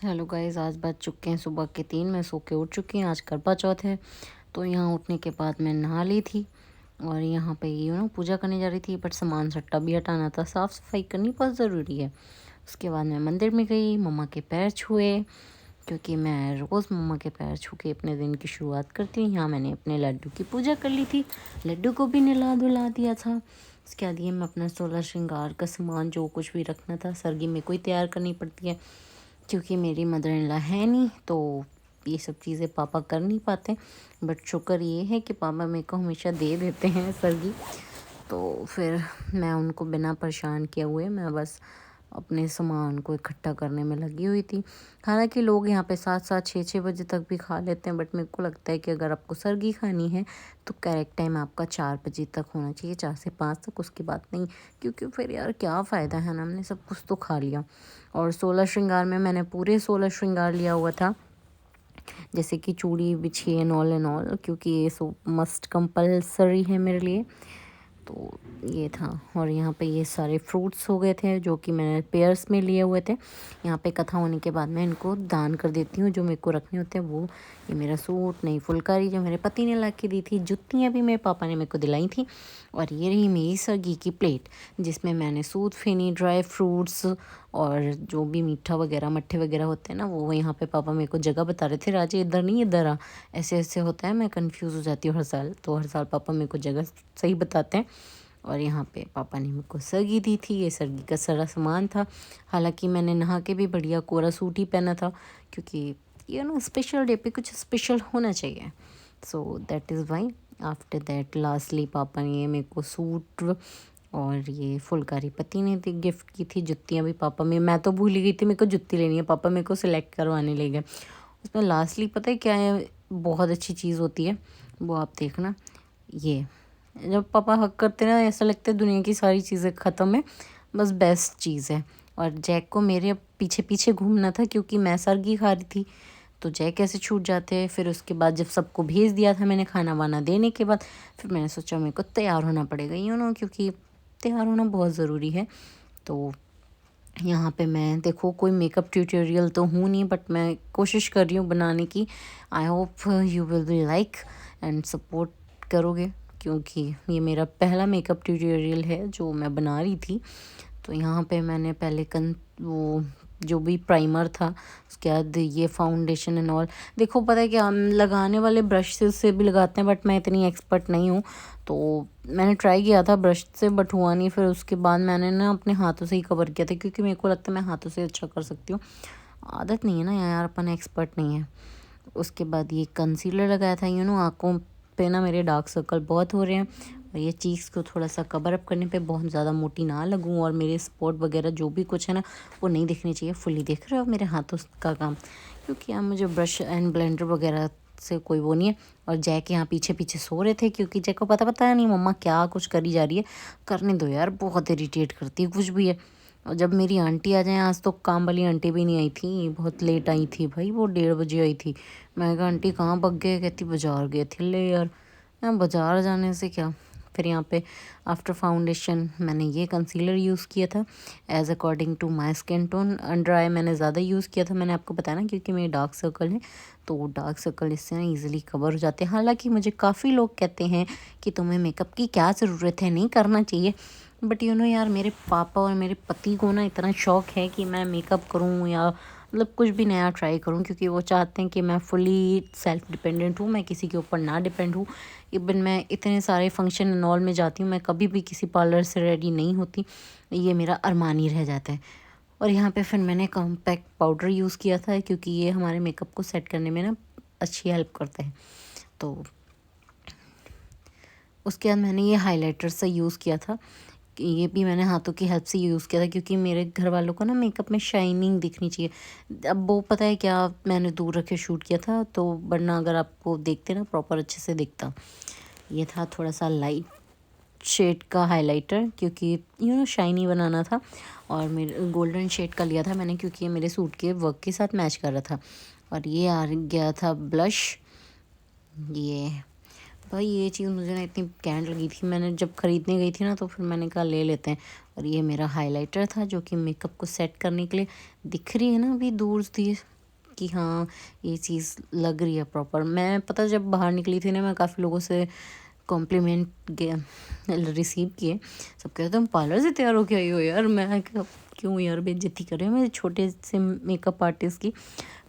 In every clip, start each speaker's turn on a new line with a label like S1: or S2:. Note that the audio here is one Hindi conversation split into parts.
S1: हेलो गाइस, आज बज चुके हैं सुबह के 3। मैं सो के उठ चुकी हूँ। आज करवा चौथ है, तो यहाँ उठने के बाद मैं नहा ली थी और यहाँ पे पूजा करने जा रही थी। बट सामान सट्टा भी हटाना था, साफ़ सफाई करनी बहुत ज़रूरी है। उसके बाद मैं मंदिर में गई, मम्मा के पैर छुए, क्योंकि मैं रोज़ मम्मा के पैर छू के अपने दिन की शुरुआत करती हूँ। यहाँ मैंने अपने लड्डू की पूजा कर ली थी, लड्डू को भी नहला धुला दिया था। उसके बाद ये मैं अपना 16 श्रृंगार का सामान जो कुछ भी रखना था, सरगी में कोई तैयार करनी पड़ती है क्योंकि मेरी मदर इन लॉ है नहीं, तो ये सब चीज़ें पापा कर नहीं पाते। बट शुक्र ये है कि पापा मेरे को हमेशा दे देते हैं सरगी। तो फिर मैं उनको बिना परेशान किए हुए मैं बस अपने सामान को इकट्ठा करने में लगी हुई थी। हालांकि लोग यहाँ पे 7-7 6-6 बजे तक भी खा लेते हैं, बट मेरे को लगता है कि अगर आपको सरगी खानी है तो करेक्ट टाइम आपका 4 बजे तक होना चाहिए, 4 से 5 तक, उसकी बात नहीं। क्योंकि फिर यार क्या फ़ायदा है ना, हमने सब कुछ तो खा लिया। और 16 श्रृंगार में मैंने पूरे 16 श्रृंगार लिया हुआ था, जैसे कि चूड़ी बिछी एंड ऑल, क्योंकि ये सो मस्ट कंपलसरी है मेरे लिए। तो ये था। और यहाँ पे ये सारे फ्रूट्स हो गए थे जो कि मैंने पेयर्स में लिए हुए थे। यहाँ पे कथा होने के बाद मैं इनको दान कर देती हूँ जो मेरे को रखने होते हैं। वो ये मेरा सूट, नई फुलकारी जो मेरे पति ने ला के दी थी, जुत्तियाँ भी मेरे पापा ने मेरे को दिलाई थी, और ये रही मेरी सरगी की प्लेट जिसमें मैंने सूत फेनी, ड्राई फ्रूट्स और जो भी मीठा वगैरह मट्ठे वगैरह होते हैं ना, वो यहाँ पे पापा मेरे को जगह बता रहे थे, राजे इधर नहीं इधर आ, ऐसे ऐसे होता है। मैं कंफ्यूज हो जाती हूँ हर साल, तो हर साल पापा मेरे को जगह सही बताते हैं। और यहाँ पे पापा ने मेरे को सरगी दी थी, ये सरगी का सारा सामान था। हालांकि मैंने नहा के भी बढ़िया कोरा सूट ही पहना था, क्योंकि स्पेशल डे पे कुछ स्पेशल होना चाहिए। So that is why. After that lastly पापा ने मेरे को सूट और ये फुलकारी पति ने गिफ्ट की थी। जुत्तियाँ भी पापा में, मैं तो भूल ही गई थी मेरे को जुत्ती लेनी है, पापा मेरे को सिलेक्ट करवाने ले गए। उसमें लास्टली पता है क्या है, बहुत अच्छी चीज़ होती है, वो आप देखना। ये जब पापा हक करते ना, ऐसा लगता है दुनिया की सारी चीज़ें ख़त्म है, बस बेस्ट चीज़ है। और जैक को मेरे पीछे पीछे घूमना था क्योंकि मैं सरगी खा रही थी, तो जैक कैसे छूट जाते हैं। फिर उसके बाद जब सबको भेज दिया था मैंने खाना वाना देने के बाद, फिर मैंने सोचा मेरे को तैयार होना पड़ेगा क्योंकि तैयार होना बहुत ज़रूरी है। तो यहाँ पे मैं देखो कोई मेकअप ट्यूटोरियल तो हूँ नहीं, बट मैं कोशिश कर रही हूँ बनाने की। I hope you will be like and support करोगे, क्योंकि ये मेरा पहला मेकअप ट्यूटोरियल है जो मैं बना रही थी। तो यहाँ पे मैंने पहले वो जो भी प्राइमर था, उसके बाद ये फाउंडेशन एंड ऑल। देखो पता है कि हम लगाने वाले ब्रश से भी लगाते हैं, बट मैं इतनी एक्सपर्ट नहीं हूँ, तो मैंने ट्राई किया था ब्रश से, बट हुआ नहीं। फिर उसके बाद मैंने ना अपने हाथों से ही कवर किया था, क्योंकि मेरे को लगता है मैं हाथों से अच्छा कर सकती हूँ। आदत नहीं है ना यार, अपन एक्सपर्ट नहीं है। उसके बाद ये कंसीलर लगाया था। आँखों पे ना मेरे डार्क सर्कल बहुत हो रहे हैं, और ये चीज़ को थोड़ा सा कवर अप करने पे बहुत ज़्यादा मोटी ना लगूं, और मेरे स्पॉट वगैरह जो भी कुछ है ना वो नहीं दिखनी चाहिए। फुली देख रहे हो मेरे हाथों का काम, क्योंकि यहाँ मुझे ब्रश एंड ब्लेंडर वगैरह से कोई वो नहीं है। और जैक यहाँ पीछे पीछे सो रहे थे, क्योंकि जैक को पता नहीं मम्मा क्या कुछ करी जा रही है। करने दो यार, बहुत इरिटेट करती है कुछ भी है। और जब मेरी आंटी आ जाए, आज तो काम वाली आंटी भी नहीं आई थी, बहुत लेट आई थी भाई, वो 1:30 बजे आई थी। मैं कहा आंटी कहाँ भग गए, कहती बाज़ार गए थे। ले यार, मैं बाज़ार जाने से क्या। फिर यहाँ पे आफ्टर फाउंडेशन मैंने ये कंसीलर यूज़ किया था as according to my skin tone. Under eye मैंने ज़्यादा यूज़ किया था, मैंने आपको बताया ना, क्योंकि मेरे डार्क सर्कल है, तो डार्क सर्कल इससे ना ईजिली कवर हो जाते हैं। हालांकि मुझे काफ़ी लोग कहते हैं कि तुम्हें मेकअप की क्या ज़रूरत है, नहीं करना चाहिए। बट यार, मेरे पापा और मेरे पति को ना इतना शौक है कि मैं मेकअप करूँ या मतलब कुछ भी नया ट्राई करूँ, क्योंकि वो चाहते हैं कि मैं फुली सेल्फ डिपेंडेंट हूँ, मैं किसी के ऊपर ना डिपेंड हूँ। इवन मैं इतने सारे फंक्शन एंड ऑल में जाती हूँ, मैं कभी भी किसी पार्लर से रेडी नहीं होती, ये मेरा अरमान ही रह जाता है। और यहाँ पे फिर मैंने कॉम्पैक्ट पाउडर यूज़ किया था, क्योंकि ये हमारे मेकअप को सेट करने में ना अच्छी हेल्प करता है। तो उसके बाद मैंने ये हाइलाइटर से यूज़ किया था, ये भी मैंने हाथों की हेल्प से यूज़ किया था, क्योंकि मेरे घर वालों को ना मेकअप में शाइनिंग दिखनी चाहिए। अब वो पता है क्या, मैंने दूर रख के शूट किया था, तो वरना अगर आपको देखते ना प्रॉपर अच्छे से दिखता। ये था थोड़ा सा लाइट शेड का हाइलाइटर, क्योंकि शाइनी बनाना था। और मेरे गोल्डन शेड का लिया था मैंने, क्योंकि ये मेरे सूट के वर्क के साथ मैच कर रहा था। और ये आ गया था ब्लश। ये भाई ये चीज़ मुझे ना इतनी कैंट लगी थी, मैंने जब ख़रीदने गई थी ना तो फिर मैंने कहा ले लेते हैं। और ये मेरा हाइलाइटर था जो कि मेकअप को सेट करने के लिए दिख रही है ना अभी दूर से कि हाँ ये चीज़ लग रही है प्रॉपर। मैं पता जब बाहर निकली थी ना मैं काफ़ी लोगों से कॉम्प्लीमेंट रिसीव किए। सब कहते तुम पार्लर से तैयार हो के आई हो यार। मैं क्यों यार बेइज्जती कर रहे हो मेरे छोटे से मेकअप आर्टिस्ट की।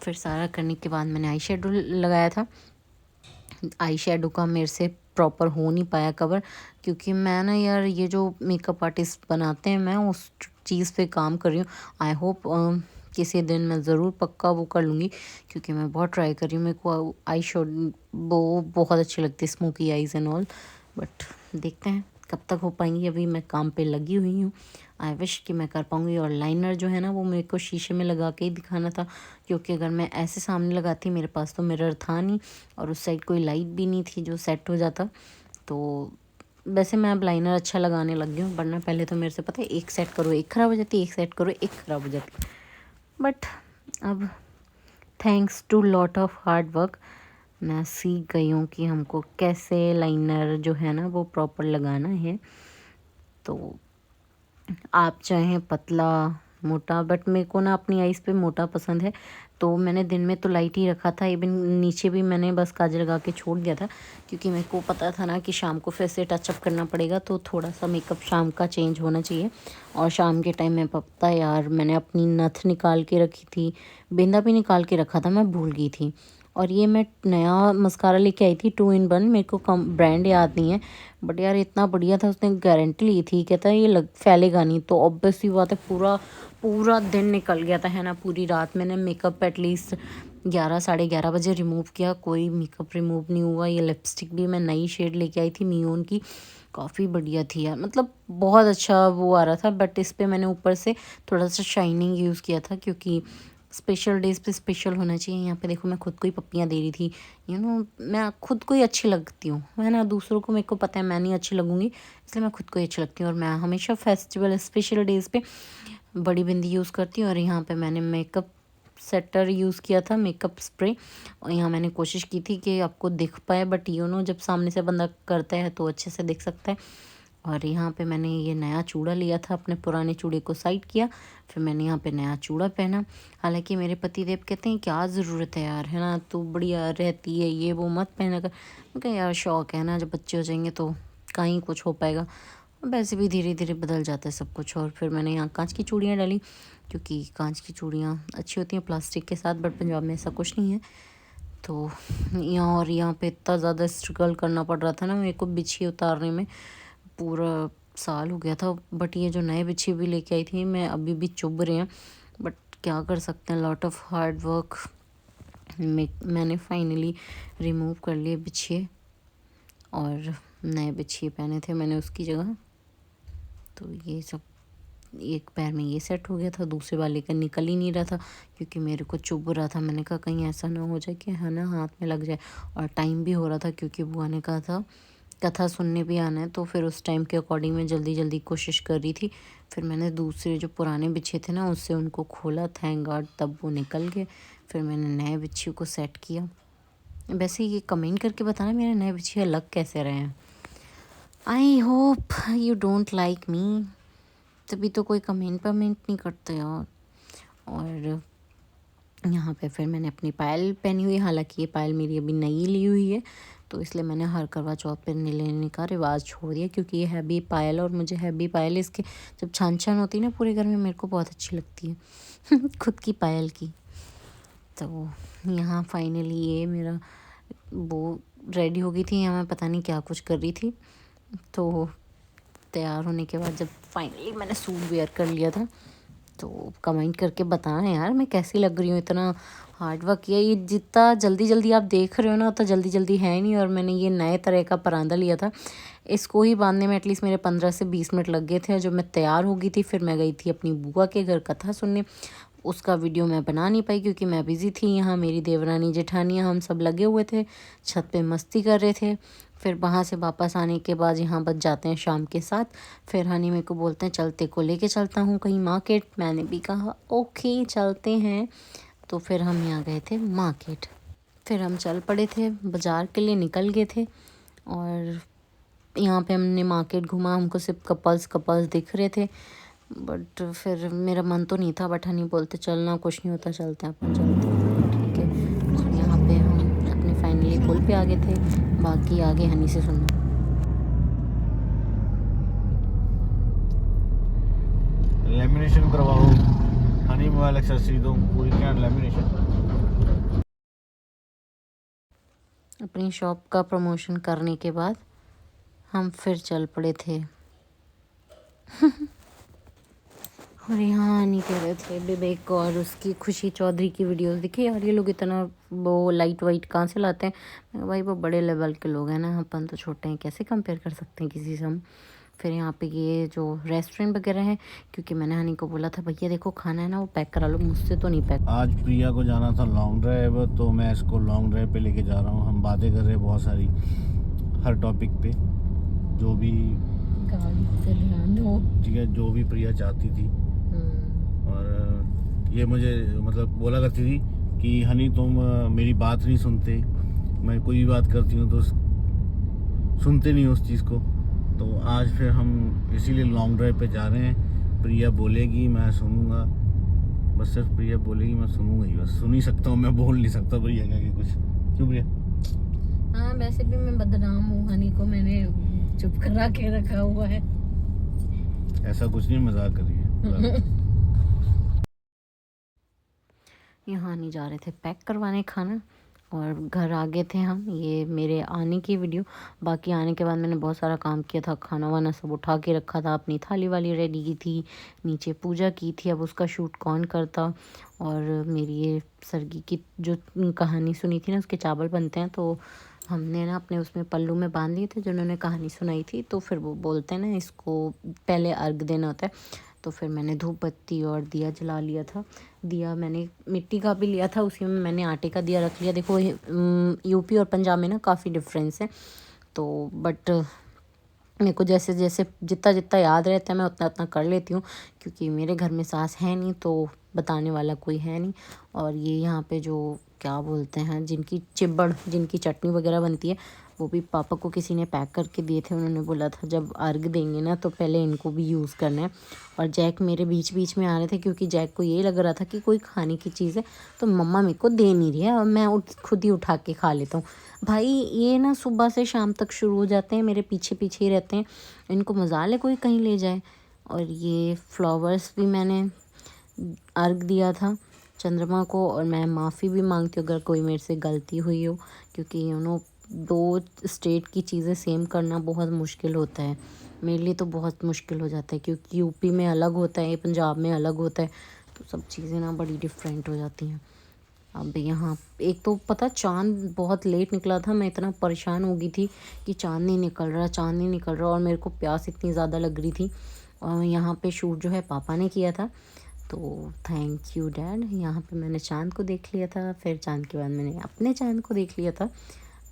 S1: फिर सारा करने के बाद मैंने आई शेडो लगाया था। आई शेडो का मेरे से प्रॉपर हो नहीं पाया कवर, क्योंकि मैं ना यार ये जो मेकअप आर्टिस्ट बनाते हैं मैं उस चीज़ पे काम कर रही हूँ। आई होप किसी दिन मैं ज़रूर पक्का वो कर लूँगी, क्योंकि मैं बहुत ट्राई कर रही हूँ। मेरे को आई शेडो वो बहुत अच्छी लगती है, smoky eyes and all. But देखते हैं कब तक हो पाएंगी, अभी मैं काम पे लगी हुई हूँ। आई विश कि मैं कर पाऊँगी। और लाइनर जो है ना वो मेरे को शीशे में लगा के ही दिखाना था, क्योंकि अगर मैं ऐसे सामने लगाती, मेरे पास तो मिरर था नहीं और उस साइड कोई लाइट भी नहीं थी जो सेट हो जाता। तो वैसे मैं अब लाइनर अच्छा लगाने लग गई हूँ, वरना पहले तो मेरे से पता है एक सेट करो एक ख़राब हो जाती, एक सेट करो एक ख़राब हो जाती। बट अब thanks to lot of hard work मैं सीख गई हूँ कि हमको कैसे लाइनर जो है ना वो प्रॉपर लगाना है। तो आप चाहें पतला मोटा, बट मेरे को ना अपनी आइज़ पे मोटा पसंद है, तो मैंने दिन में तो लाइट ही रखा था। इवन नीचे भी मैंने बस काजल लगा के छोड़ दिया था, क्योंकि मेरे को पता था ना कि शाम को फिर से टचअप करना पड़ेगा, तो थोड़ा सा मेकअप शाम का चेंज होना चाहिए। और शाम के टाइम में पता यार मैंने अपनी नथ निकाल के रखी थी, बिंदा भी निकाल के रखा था, मैं भूल गई थी। और ये मैं नया मस्कारा लेके आई थी 2 in 1, मेरे को कम ब्रांड याद नहीं है, बट यार इतना बढ़िया था, उसने गारंटी ली थी, कहता है ये फैलेगा नहीं। तो ऑब्वियसली बात है पूरा पूरा दिन निकल गया था, है ना। पूरी रात मैंने मेकअप एटलीस्ट 11 साढ़े 11 बजे रिमूव किया, कोई मेकअप रिमूव नहीं हुआ। ये लिपस्टिक भी मैं नई शेड लेके आई थी मियोन की, काफ़ी बढ़िया थी यार, मतलब बहुत अच्छा वो आ रहा था। बट इस पर मैंने ऊपर से थोड़ा सा शाइनिंग यूज़ किया था, क्योंकि स्पेशल डेज पे स्पेशल होना चाहिए। यहाँ पे देखो मैं खुद को ही पप्पियाँ दे रही थी, मैं खुद को ही अच्छी लगती हूँ, है ना। दूसरों को मेरे को पता है मैं नहीं अच्छी लगूंगी, इसलिए मैं खुद को ही अच्छी लगती हूँ। और मैं हमेशा फेस्टिवल स्पेशल डेज पे बड़ी बिंदी यूज़ करती हूँ। और यहाँ पे मैंने मेकअप सेटर यूज़ किया था, मेकअप स्प्रे। और यहाँ मैंने कोशिश की थी कि आपको दिख पाए, बट जब सामने से बंदा करता है तो अच्छे से दिख सकता है। और यहाँ पे मैंने ये नया चूड़ा लिया था, अपने पुराने चूड़े को साइड किया, फिर मैंने यहाँ पे नया चूड़ा पहना। हालांकि मेरे पतिदेव कहते हैं क्या ज़रूरत है यार, है ना, तू बढ़िया रहती है, ये वो मत पहना कर। मैं कहा यार शौक है ना, जब बच्चे हो जाएंगे तो कहीं कुछ हो पाएगा। वैसे भी धीरे धीरे बदल जाता है सब कुछ। और फिर मैंने यहाँ कांच की चूड़ियाँ डाली, क्योंकि कांच की चूड़ियाँ अच्छी होती हैं प्लास्टिक के साथ, बट पंजाब में ऐसा कुछ नहीं है। तो यहाँ पे इतना ज़्यादा स्ट्रगल करना पड़ रहा था ना मेरे को बिछी उतारने में, पूरा साल हो गया था। बट ये जो नए बिछी भी लेके आई थी मैं अभी भी चुभ रहे हैं, बट क्या कर सकते हैं, लॉट ऑफ हार्ड वर्क। मैंने फाइनली रिमूव कर लिए बिछिए और नए बिछिए पहने थे मैंने उसकी जगह। तो ये सब एक पैर में ये सेट हो गया था, दूसरे वाले का निकल ही नहीं रहा था, क्योंकि मेरे को चुभ रहा था। मैंने कहा कहीं ऐसा ना हो जाए कि है ना हाथ में लग जाए। और टाइम भी हो रहा था, क्योंकि बुआ ने कहा था कथा सुनने भी आना है, तो फिर उस टाइम के अकॉर्डिंग मैं जल्दी जल्दी कोशिश कर रही थी। फिर मैंने दूसरे जो पुराने बिछे थे ना उससे उनको खोला, थैंक गॉड, तब वो निकल गए। फिर मैंने नए बिच्छू को सेट किया। वैसे ये कमेंट करके बताना मेरे नए बिच्छू अलग कैसे रहे हैं। I hope you don't like me, तभी तो कोई कमेंट नहीं करते यार। और यहाँ पे फिर मैंने अपनी पायल पहनी हुई, हालांकि ये पायल मेरी अभी नई ली हुई है, तो इसलिए मैंने हर करवा चौथ पे लेने का रिवाज छोड़ दिया, क्योंकि ये हैवी पायल और मुझे हैवी पायल इसके जब छान छान होती है ना पूरे घर में, मेरे को बहुत अच्छी लगती है खुद की पायल की। तो यहाँ फाइनली ये मेरा वो रेडी हो गई थी, यहाँ मैं पता नहीं क्या कुछ कर रही थी। तो तैयार होने के बाद जब फाइनली मैंने सूट वेयर कर लिया था, तो कमेंट करके बताना यार मैं कैसी लग रही हूँ। इतना हार्ड वर्क किया, ये जितना जल्दी जल्दी आप देख रहे हो ना उतना जल्दी जल्दी है नहीं। और मैंने ये नए तरह का परांदा लिया था, इसको ही बांधने में एटलीस्ट मेरे 15 से 20 मिनट लग गए थे। और जब मैं तैयार हो गई थी फिर मैं गई थी अपनी बुआ के घर कथा सुनने। उसका वीडियो मैं बना नहीं पाई, क्योंकि मैं बिज़ी थी। यहाँ मेरी देवरानी जेठानियाँ हम सब लगे हुए थे, छत पे मस्ती कर रहे थे। फिर वहाँ से वापस आने के बाद यहाँ बच जाते हैं शाम के 7। फिर हनी मेरे को बोलते हैं चलते को लेके चलता हूँ कहीं मार्केट। मैंने भी कहा ओके चलते हैं। तो फिर हम यहाँ गए थे मार्केट, फिर हम चल पड़े थे, बाज़ार के लिए निकल गए थे। और यहाँ पे हमने मार्केट घूमा, हमको सिर्फ कपल्स दिख रहे थे, बट फिर मेरा मन तो नहीं था, बट हनी बोलते चलना, कुछ नहीं होता, चलते हैं अपन, चलते हैं, ठीक है। और यहाँ पे हम अपने फाइनली पुल पे आ गए थे, बाकी आगे हनी से सुनना।
S2: लेमिनेशन करवाओ, हनी मोबाइल एक्सेसरी दो, पूरी कैंड लेमिनेशन।
S1: अपनी शॉप का प्रमोशन करने के बाद हम फिर चल पड़े थे। और यहाँ नहीं कह रहे थे विवेक और उसकी खुशी चौधरी की वीडियोस दिखे, यार ये लोग इतना वो लाइट वाइट कहाँ से लाते हैं। मैं भाई वो बड़े लेवल के लोग हैं ना, अपन तो छोटे हैं, कैसे कंपेयर कर सकते हैं किसी से हम। फिर यहाँ पे ये जो रेस्टोरेंट वगैरह है, क्योंकि मैंने हनी को बोला था भैया देखो खाना है ना वो पैक करा लो, मुझसे तो नहीं पैक।
S2: आज प्रिया को जाना था लॉन्ग ड्राइव, तो मैं इसको लॉन्ग ड्राइव पे लेके जा रहा हूँ। हम बातें कर रहे हैं बहुत सारी, हर टॉपिक पे, जो भी
S1: गाड़ी पे ध्यान दो,
S2: ठीक है, जो भी प्रिया चाहती थी। और ये मुझे मतलब बोला करती थी कि हनी तुम मेरी बात नहीं सुनते, मैं कोई भी बात करती हूँ तो सुनते नहीं उस चीज़ को। तो आज फिर हम इसीलिए लॉन्ग ड्राइव पे जा रहे हैं। प्रिया बोलेगी मैं सुनूंगा, बस सिर्फ प्रिया बोलेगी मैं सुनूंगा ही, बस सुन ही सकता हूँ, मैं बोल नहीं सकता प्रिया का कुछ। क्यों प्रिया?
S1: हाँ वैसे भी मैं बदनाम हूँ, हनी को मैंने चुप करा के रखा हुआ है।
S2: ऐसा कुछ नहीं, मजाक कर रही है।
S1: यहाँ नहीं जा रहे थे पैक करवाने खाना, और घर आ गए थे हम। ये मेरे आने की वीडियो, बाकी आने के बाद मैंने बहुत सारा काम किया था, खाना वाना सब उठा के रखा था, अपनी थाली वाली रेडी की थी, नीचे पूजा की थी, अब उसका शूट कौन करता। और मेरी ये सरगी की जो कहानी सुनी थी ना, उसके चावल बनते हैं, तो हमने ना अपने उसमें पल्लू में बांध लिए थे जिन्होंने कहानी सुनाई थी। तो फिर वो बोलते हैं ना इसको पहले अर्घ देना होता है, तो फिर मैंने धूप बत्ती और दिया जला लिया था। दिया मैंने मिट्टी का भी लिया था, उसी में मैंने आटे का दिया रख लिया। देखो यूपी और पंजाब में ना काफ़ी डिफरेंस है, तो बट मेरे को जैसे जैसे जितना जितना याद रहता है मैं उतना उतना कर लेती हूँ, क्योंकि मेरे घर में सास है नहीं तो बताने वाला कोई है नहीं। और ये यहाँ पे जो क्या बोलते हैं, जिनकी चिब्बड़, जिनकी चटनी वगैरह बनती है, वो भी पापा को किसी ने पैक करके दिए थे। उन्होंने बोला था जब अर्घ देंगे ना तो पहले इनको भी यूज़ करना है। और जैक मेरे बीच बीच में आ रहे थे, क्योंकि जैक को यही लग रहा था कि कोई खाने की चीज़ है तो मम्मा मेरे को दे नहीं रही है और मैं खुद ही उठा के खा लेता हूँ। भाई ये ना सुबह से शाम तक शुरू हो जाते हैं, मेरे पीछे पीछे ही रहते हैं, इनको मजाल है कोई कहीं ले जाए। और ये फ्लावर्स भी मैंने अर्घ दिया था चंद्रमा को, और मैं माफ़ी भी मांगती हूँ अगर कोई मेरे से गलती हुई हो, क्योंकि दो स्टेट की चीज़ें सेम करना बहुत मुश्किल होता है, मेरे लिए तो बहुत मुश्किल हो जाता है, क्योंकि यूपी में अलग होता है, पंजाब में अलग होता है, तो सब चीज़ें ना बड़ी डिफरेंट हो जाती हैं। अब यहाँ एक तो पता चाँद बहुत लेट निकला था, मैं इतना परेशान हो गई थी कि चाँद नहीं निकल रहा, चाँद नहीं निकल रहा, और मेरे को प्यास इतनी ज़्यादा लग रही थी। और यहाँ पे शूट जो है पापा ने किया था, तो थैंक यू डैड। यहाँ पे मैंने चाँद को देख लिया था, फिर चाँद के बाद मैंने अपने चाँद को देख लिया था।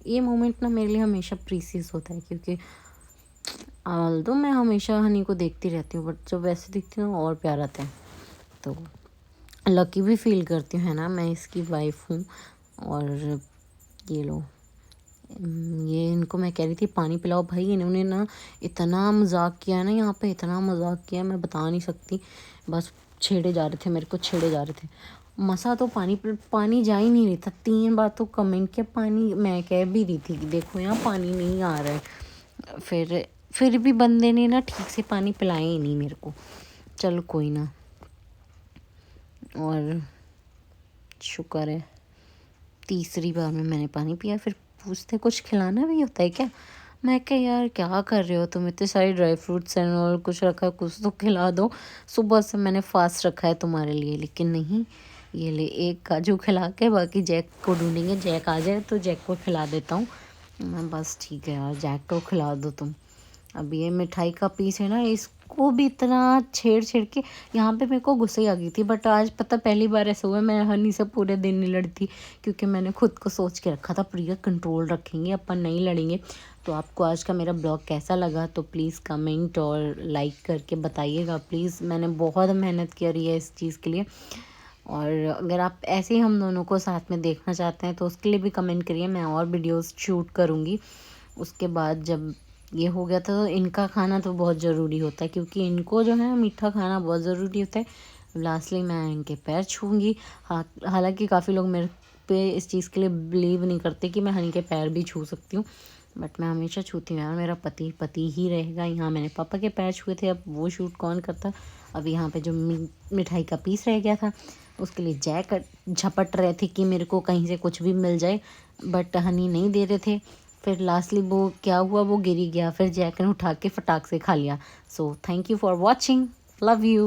S1: ये मोमेंट ना मेरे लिए हमेशा प्रीसियस होता है, क्योंकि तो मैं हमेशा हनी को देखती रहती हूँ, बट जब वैसे दिखती हूँ और प्यार आता है, तो लकी भी फील करती हूँ, है ना, मैं इसकी वाइफ हूँ। और ये लो, ये इनको मैं कह रही थी पानी पिलाओ, भाई इन्होंने ना इतना मजाक किया ना, यहाँ पे इतना मजाक किया मैं बता नहीं सकती। बस छेड़े जा रहे थे, मेरे को छेड़े जा रहे थे। मसा तो पानी जा ही नहीं रही था, 3 बार तो कमेंट किया पानी, मैं कह भी रही थी कि देखो यहाँ पानी नहीं आ रहा है। फिर भी बंदे ने ना ठीक से पानी पिलाया ही नहीं मेरे को। चलो कोई ना, और शुक्र है तीसरी बार में मैंने पानी पिया। फिर पूछते कुछ खिलाना भी होता है क्या? मैं क्या यार क्या कर रहे हो तुम, इतने सारे ड्राई फ्रूट्स एंड और कुछ रखा है, कुछ तो खिला दो, सुबह से मैंने फास्ट रखा है तुम्हारे लिए। लेकिन नहीं, ये ले एक काजू खिला के बाकी जैक को ढूंढेंगे, जैक आ जाए तो जैक को खिला देता हूँ मैं। बस ठीक है यार, जैक को खिला दो तुम। अब ये मिठाई का पीस है ना, इसको भी इतना छेड़ छेड़ के यहाँ पे मेरे को गुस्से आ गई थी। बट आज पता पहली बार ऐसा हुआ, मैं हनी से पूरे दिन नहीं लड़ती, क्योंकि मैंने खुद को सोच के रखा था प्रिया कंट्रोल रखेंगे, अपन नहीं लड़ेंगे। तो आपको आज का मेरा ब्लॉग कैसा लगा तो प्लीज़ कमेंट और लाइक करके बताइएगा प्लीज़। मैंने बहुत मेहनत करी है इस चीज़ के लिए, और अगर आप ऐसे ही हम दोनों को साथ में देखना चाहते हैं तो उसके लिए भी कमेंट करिए, मैं और वीडियोस शूट करूँगी। उसके बाद जब ये हो गया था तो इनका खाना तो बहुत ज़रूरी होता है, क्योंकि इनको जो है मीठा खाना बहुत ज़रूरी होता है। लास्टली मैं इनके पैर छूँगी। हालांकि काफ़ी लोग मेरे पे इस चीज़ के लिए बिलीव नहीं करते कि मैं हनी के पैर भी छू सकती हूँ, बट मैं हमेशा छूती हूँ यार। मेरा पति पति ही रहेगा। यहाँ मैंने पापा के पैर छुए थे, अब वो शूट कौन करता। अब यहाँ पे जो मिठाई का पीस रह गया था उसके लिए जैक झपट रहे थे कि मेरे को कहीं से कुछ भी मिल जाए, बट हनी नहीं दे रहे थे। फिर लास्टली वो क्या हुआ, वो गिरी गया, फिर जैक ने उठा के फटाक से खा लिया। So thank you for watching, love you.